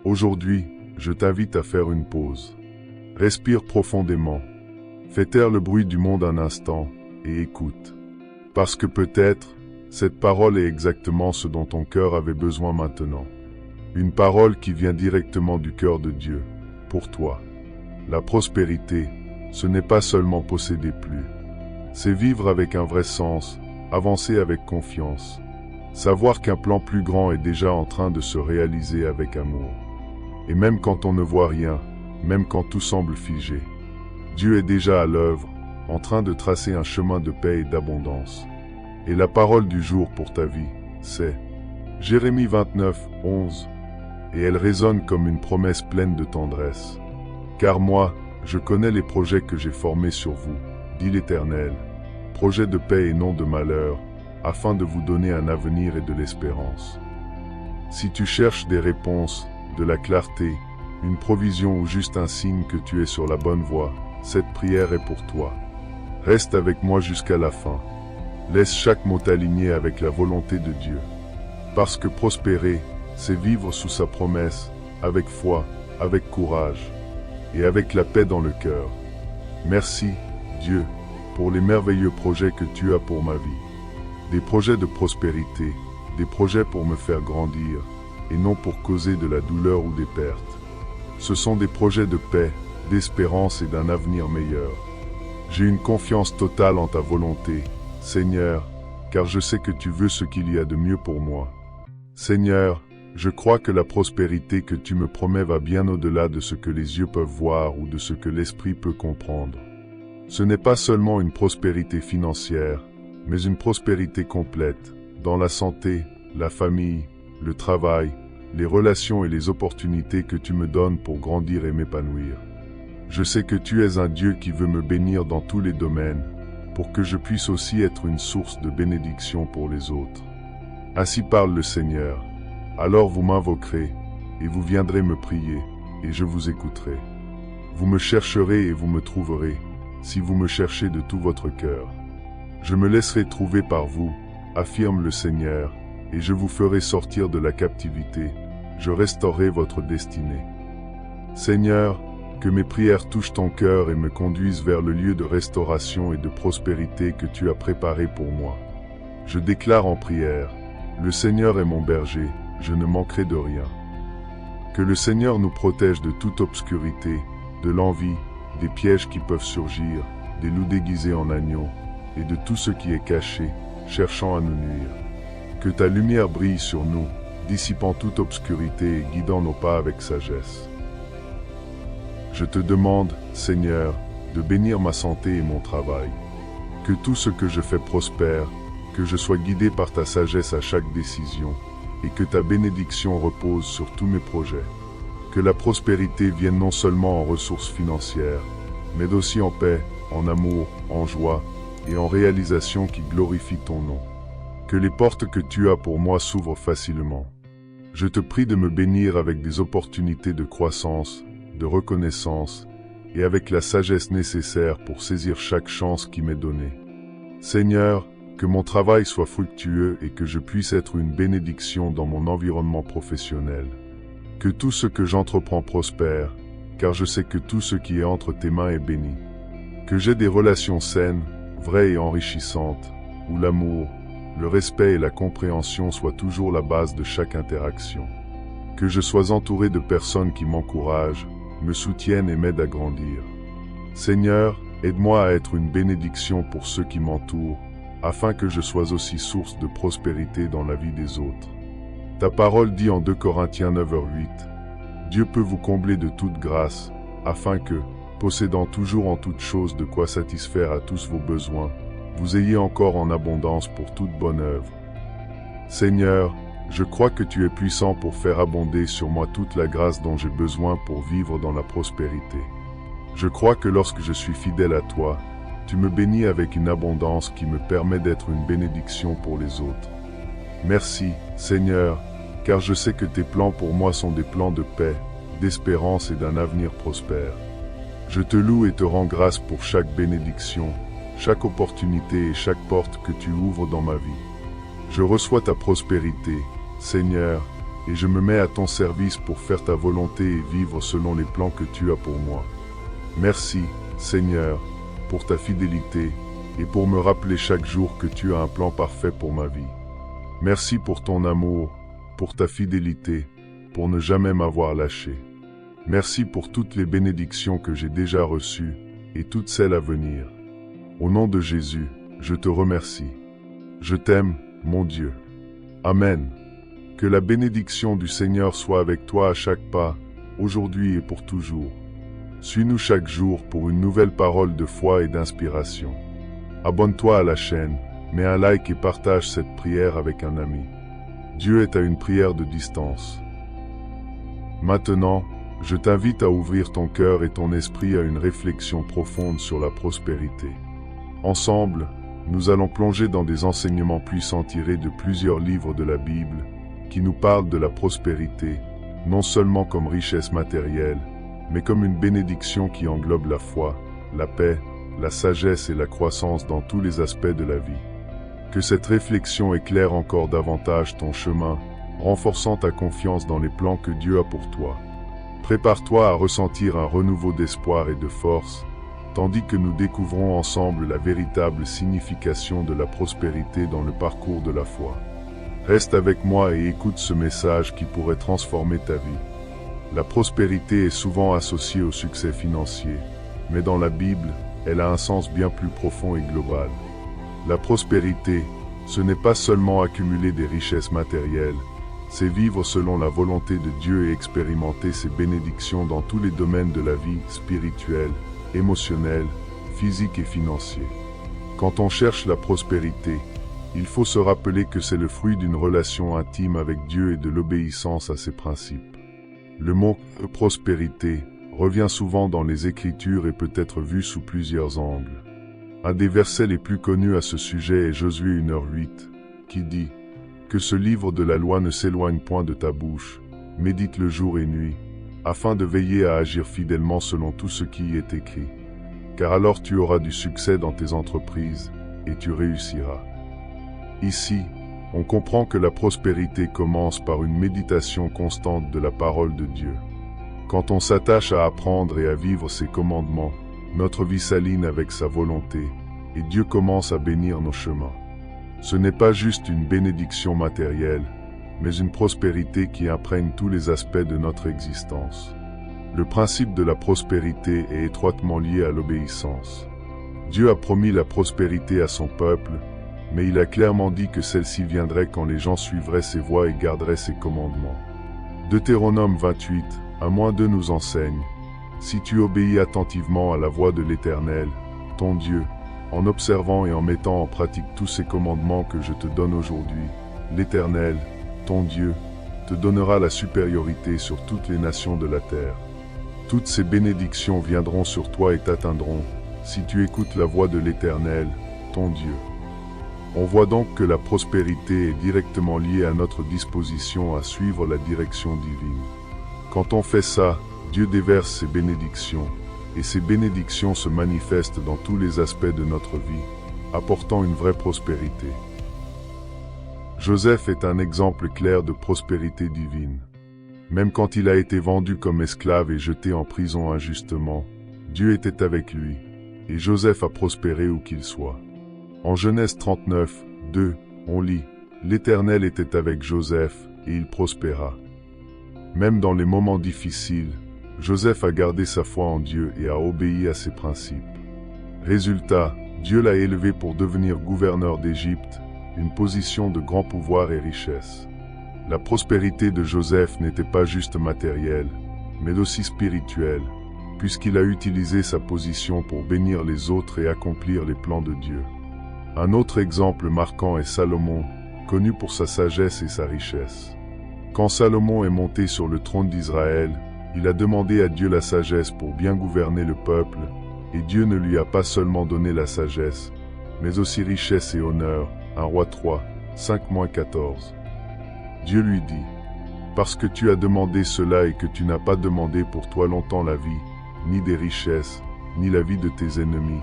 Aujourd'hui, je t'invite à faire une pause. Respire profondément. Fais taire le bruit du monde un instant et écoute. Parce que peut-être, cette parole est exactement ce dont ton cœur avait besoin maintenant. Une parole qui vient directement du cœur de Dieu, pour toi. La prospérité, ce n'est pas seulement posséder plus. C'est vivre avec un vrai sens, avancer avec confiance. Savoir qu'un plan plus grand est déjà en train de se réaliser avec amour. Et même quand on ne voit rien, même quand tout semble figé, Dieu est déjà à l'œuvre, en train de tracer un chemin de paix et d'abondance. Et la parole du jour pour ta vie, c'est Jérémie 29, 11. Et elle résonne comme une promesse pleine de tendresse. Car moi, je connais les projets que j'ai formés sur vous, dit l'Éternel, projets de paix et non de malheur, afin de vous donner un avenir et de l'espérance. Si tu cherches des réponses, de la clarté, une provision ou juste un signe que tu es sur la bonne voie, cette prière est pour toi. Reste avec moi jusqu'à la fin. Laisse chaque mot aligné avec la volonté de Dieu. Parce que prospérer, c'est vivre sous sa promesse, avec foi, avec courage, et avec la paix dans le cœur. Merci, Dieu, pour les merveilleux projets que tu as pour ma vie. Des projets de prospérité, des projets pour me faire grandir, et non pour causer de la douleur ou des pertes. Ce sont des projets de paix, d'espérance et d'un avenir meilleur. J'ai une confiance totale en ta volonté, Seigneur, car je sais que tu veux ce qu'il y a de mieux pour moi. Seigneur, je crois que la prospérité que tu me promets va bien au-delà de ce que les yeux peuvent voir ou de ce que l'esprit peut comprendre. Ce n'est pas seulement une prospérité financière, mais une prospérité complète, dans la santé, la famille, le travail, les relations et les opportunités que tu me donnes pour grandir et m'épanouir. Je sais que tu es un Dieu qui veut me bénir dans tous les domaines, pour que je puisse aussi être une source de bénédiction pour les autres. Ainsi parle le Seigneur. Alors vous m'invoquerez, et vous viendrez me prier, et je vous écouterai. Vous me chercherez et vous me trouverez, si vous me cherchez de tout votre cœur. Je me laisserai trouver par vous, affirme le Seigneur, et je vous ferai sortir de la captivité, je restaurerai votre destinée. Seigneur, que mes prières touchent ton cœur et me conduisent vers le lieu de restauration et de prospérité que tu as préparé pour moi. Je déclare en prière, le Seigneur est mon berger, je ne manquerai de rien. Que le Seigneur nous protège de toute obscurité, de l'envie, des pièges qui peuvent surgir, des loups déguisés en agneaux, et de tout ce qui est caché, cherchant à nous nuire. Que ta lumière brille sur nous, dissipant toute obscurité et guidant nos pas avec sagesse. Je te demande, Seigneur, de bénir ma santé et mon travail. Que tout ce que je fais prospère, que je sois guidé par ta sagesse à chaque décision, et que ta bénédiction repose sur tous mes projets. Que la prospérité vienne non seulement en ressources financières, mais aussi en paix, en amour, en joie, et en réalisation qui glorifie ton nom. Que les portes que tu as pour moi s'ouvrent facilement. Je te prie de me bénir avec des opportunités de croissance, de reconnaissance, et avec la sagesse nécessaire pour saisir chaque chance qui m'est donnée. Seigneur, que mon travail soit fructueux et que je puisse être une bénédiction dans mon environnement professionnel. Que tout ce que j'entreprends prospère, car je sais que tout ce qui est entre tes mains est béni. Que j'ai des relations saines, vraies et enrichissantes, où l'amour, le respect et la compréhension soient toujours la base de chaque interaction. Que je sois entouré de personnes qui m'encouragent, me soutiennent et m'aident à grandir. Seigneur, aide-moi à être une bénédiction pour ceux qui m'entourent, afin que je sois aussi source de prospérité dans la vie des autres. Ta parole dit en 2 Corinthiens 9h8, « Dieu peut vous combler de toute grâce, afin que, possédant toujours en toutes choses de quoi satisfaire à tous vos besoins, vous ayez encore en abondance pour toute bonne œuvre. » Seigneur, je crois que tu es puissant pour faire abonder sur moi toute la grâce dont j'ai besoin pour vivre dans la prospérité. Je crois que lorsque je suis fidèle à toi, tu me bénis avec une abondance qui me permet d'être une bénédiction pour les autres. Merci, Seigneur, car je sais que tes plans pour moi sont des plans de paix, d'espérance et d'un avenir prospère. Je te loue et te rends grâce pour chaque bénédiction, chaque opportunité et chaque porte que tu ouvres dans ma vie. Je reçois ta prospérité, Seigneur, et je me mets à ton service pour faire ta volonté et vivre selon les plans que tu as pour moi. Merci, Seigneur, pour ta fidélité et pour me rappeler chaque jour que tu as un plan parfait pour ma vie. Merci pour ton amour, pour ta fidélité, pour ne jamais m'avoir lâché. Merci pour toutes les bénédictions que j'ai déjà reçues et toutes celles à venir. Au nom de Jésus, je te remercie. Je t'aime, mon Dieu. Amen. Que la bénédiction du Seigneur soit avec toi à chaque pas, aujourd'hui et pour toujours. Suis-nous chaque jour pour une nouvelle parole de foi et d'inspiration. Abonne-toi à la chaîne, mets un like et partage cette prière avec un ami. Dieu est à une prière de distance. Maintenant, je t'invite à ouvrir ton cœur et ton esprit à une réflexion profonde sur la prospérité. Ensemble, nous allons plonger dans des enseignements puissants tirés de plusieurs livres de la Bible, qui nous parlent de la prospérité, non seulement comme richesse matérielle, mais comme une bénédiction qui englobe la foi, la paix, la sagesse et la croissance dans tous les aspects de la vie. Que cette réflexion éclaire encore davantage ton chemin, renforçant ta confiance dans les plans que Dieu a pour toi. Prépare-toi à ressentir un renouveau d'espoir et de force, tandis que nous découvrons ensemble la véritable signification de la prospérité dans le parcours de la foi. Reste avec moi et écoute ce message qui pourrait transformer ta vie. La prospérité est souvent associée au succès financier, mais dans la Bible, elle a un sens bien plus profond et global. La prospérité, ce n'est pas seulement accumuler des richesses matérielles, c'est vivre selon la volonté de Dieu et expérimenter ses bénédictions dans tous les domaines de la vie spirituelle, émotionnelle, physique et financier. Quand on cherche la prospérité, il faut se rappeler que c'est le fruit d'une relation intime avec Dieu et de l'obéissance à ses principes. Le mot « prospérité » revient souvent dans les Écritures et peut être vu sous plusieurs angles. Un des versets les plus connus à ce sujet est Josué 1h8, qui dit « Que ce livre de la loi ne s'éloigne point de ta bouche, médite-le jour et nuit, afin de veiller à agir fidèlement selon tout ce qui y est écrit. Car alors tu auras du succès dans tes entreprises, et tu réussiras. » Ici, on comprend que la prospérité commence par une méditation constante de la parole de Dieu. Quand on s'attache à apprendre et à vivre ses commandements, notre vie s'aligne avec sa volonté, et Dieu commence à bénir nos chemins. Ce n'est pas juste une bénédiction matérielle, mais une prospérité qui imprègne tous les aspects de notre existence. Le principe de la prospérité est étroitement lié à l'obéissance. Dieu a promis la prospérité à son peuple, mais il a clairement dit que celle-ci viendrait quand les gens suivraient ses voies et garderaient ses commandements. Deutéronome 28, 1-2 nous enseigne: « Si tu obéis attentivement à la voix de l'Éternel, ton Dieu, en observant et en mettant en pratique tous ces commandements que je te donne aujourd'hui, l'Éternel, ton Dieu, te donnera la supériorité sur toutes les nations de la terre. Toutes ces bénédictions viendront sur toi et t'atteindront, si tu écoutes la voix de l'Éternel, ton Dieu. » On voit donc que la prospérité est directement liée à notre disposition à suivre la direction divine. Quand on fait ça, Dieu déverse ses bénédictions, et ces bénédictions se manifestent dans tous les aspects de notre vie, apportant une vraie prospérité. Joseph est un exemple clair de prospérité divine. Même quand il a été vendu comme esclave et jeté en prison injustement, Dieu était avec lui, et Joseph a prospéré où qu'il soit. En Genèse 39, 2, on lit « L'Éternel était avec Joseph, et il prospéra. » Même dans les moments difficiles, Joseph a gardé sa foi en Dieu et a obéi à ses principes. Résultat, Dieu l'a élevé pour devenir gouverneur d'Égypte, une position de grand pouvoir et richesse. La prospérité de Joseph n'était pas juste matérielle, mais aussi spirituelle, puisqu'il a utilisé sa position pour bénir les autres et accomplir les plans de Dieu. Un autre exemple marquant est Salomon, connu pour sa sagesse et sa richesse. Quand Salomon est monté sur le trône d'Israël, il a demandé à Dieu la sagesse pour bien gouverner le peuple, et Dieu ne lui a pas seulement donné la sagesse, mais aussi richesse et honneur. 1 Roi 3, 5-14. Dieu lui dit: « Parce que tu as demandé cela et que tu n'as pas demandé pour toi longtemps la vie, ni des richesses, ni la vie de tes ennemis,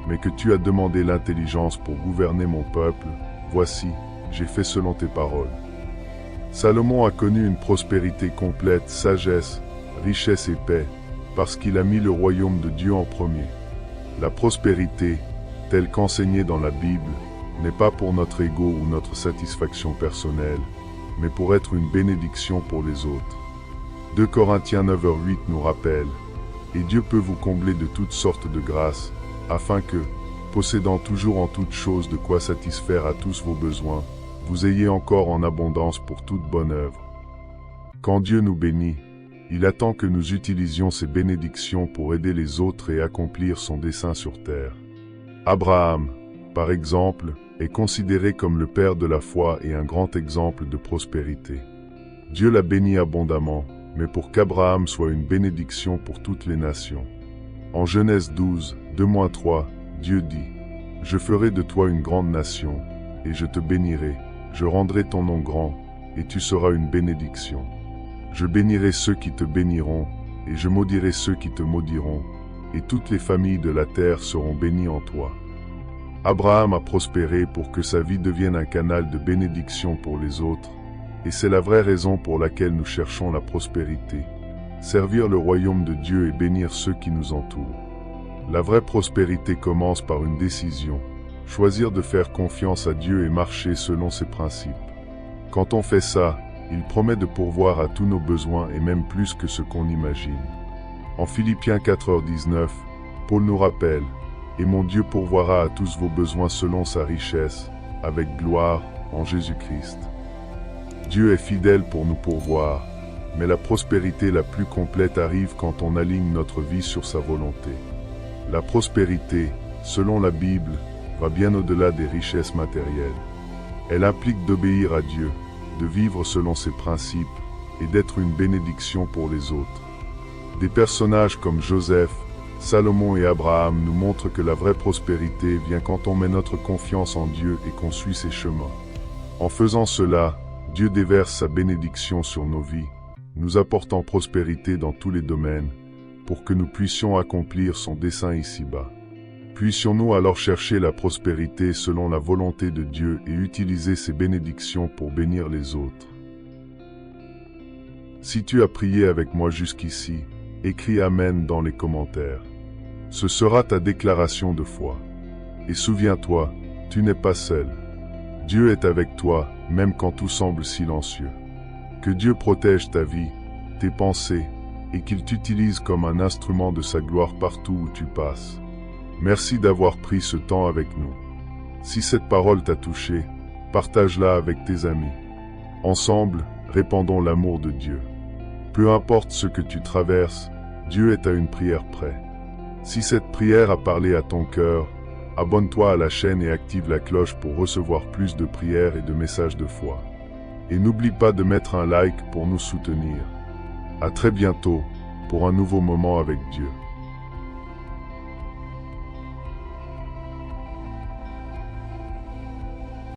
mais que tu as demandé l'intelligence pour gouverner mon peuple, voici, j'ai fait selon tes paroles. » Salomon a connu une prospérité complète, sagesse, richesse et paix, parce qu'il a mis le royaume de Dieu en premier. La prospérité, telle qu'enseignée dans la Bible, n'est pas pour notre ego ou notre satisfaction personnelle, mais pour être une bénédiction pour les autres. 2 Corinthiens 9h8 nous rappelle « Et Dieu peut vous combler de toutes sortes de grâces, afin que, possédant toujours en toutes choses de quoi satisfaire à tous vos besoins, vous ayez encore en abondance pour toute bonne œuvre. » Quand Dieu nous bénit, il attend que nous utilisions ces bénédictions pour aider les autres et accomplir son dessein sur terre. Abraham, par exemple, est considéré comme le père de la foi et un grand exemple de prospérité. Dieu l'a béni abondamment, mais pour qu'Abraham soit une bénédiction pour toutes les nations. En Genèse 12, 2-3, Dieu dit « Je ferai de toi une grande nation, et je te bénirai, je rendrai ton nom grand, et tu seras une bénédiction. Je bénirai ceux qui te béniront, et je maudirai ceux qui te maudiront, et toutes les familles de la terre seront bénies en toi. » Abraham a prospéré pour que sa vie devienne un canal de bénédiction pour les autres, et c'est la vraie raison pour laquelle nous cherchons la prospérité, servir le royaume de Dieu et bénir ceux qui nous entourent. La vraie prospérité commence par une décision, choisir de faire confiance à Dieu et marcher selon ses principes. Quand on fait ça, il promet de pourvoir à tous nos besoins et même plus que ce qu'on imagine. En Philippiens 4h19, Paul nous rappelle « Et mon Dieu pourvoira à tous vos besoins selon sa richesse, avec gloire, en Jésus-Christ. » Dieu est fidèle pour nous pourvoir, mais la prospérité la plus complète arrive quand on aligne notre vie sur sa volonté. La prospérité, selon la Bible, va bien au-delà des richesses matérielles. Elle implique d'obéir à Dieu, de vivre selon ses principes et d'être une bénédiction pour les autres. Des personnages comme Joseph, Salomon et Abraham nous montrent que la vraie prospérité vient quand on met notre confiance en Dieu et qu'on suit ses chemins. En faisant cela, Dieu déverse sa bénédiction sur nos vies, nous apportant prospérité dans tous les domaines, pour que nous puissions accomplir son dessein ici-bas. Puissions-nous alors chercher la prospérité selon la volonté de Dieu et utiliser ces bénédictions pour bénir les autres. Si tu as prié avec moi jusqu'ici, écris Amen dans les commentaires. Ce sera ta déclaration de foi. Et souviens-toi, tu n'es pas seul. Dieu est avec toi, même quand tout semble silencieux. Que Dieu protège ta vie, tes pensées, et qu'il t'utilise comme un instrument de sa gloire partout où tu passes. Merci d'avoir pris ce temps avec nous. Si cette parole t'a touché, partage-la avec tes amis. Ensemble, répandons l'amour de Dieu. Peu importe ce que tu traverses, Dieu est à une prière près. Si cette prière a parlé à ton cœur, abonne-toi à la chaîne et active la cloche pour recevoir plus de prières et de messages de foi. Et n'oublie pas de mettre un like pour nous soutenir. À très bientôt pour un nouveau moment avec Dieu.